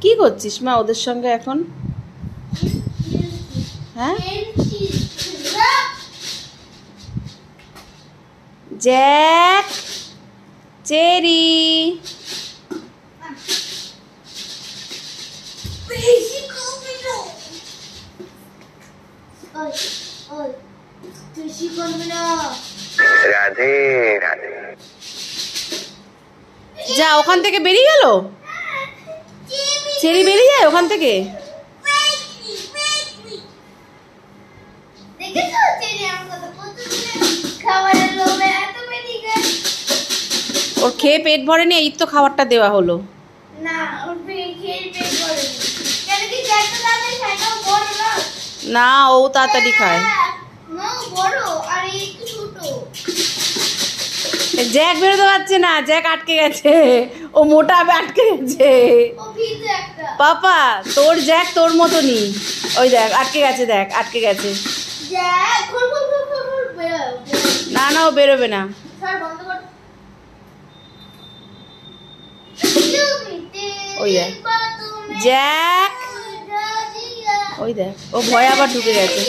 কি করছিস মা ওদের সঙ্গে এখন? হ্যাঁ, জ্যাক, চেরি, রাধে রাধে। যা ওখান থেকে বেরিয়ে গেল, চেরি বেরিয়ে যায় ওখান থেকে। ওর খেয়ে পেট ভরেনি, এই তো খাবারটা দেওয়া হলো। না ও তাড়াতাড়ি খায়। জ্যাক বেরোতে পারছে না, জ্যাক আটকে গেছে, ও মোটা আটকে গেছে। পাপা তোর জ্যাক তোর মতনই, ওই দেখ আটকে গেছে, দেখ আটকে গেছে। না না ও বেরোবে না। ওই দেখ জ্যাক, ওই দেখ ও ভয় আবার ঢুকে গেছে।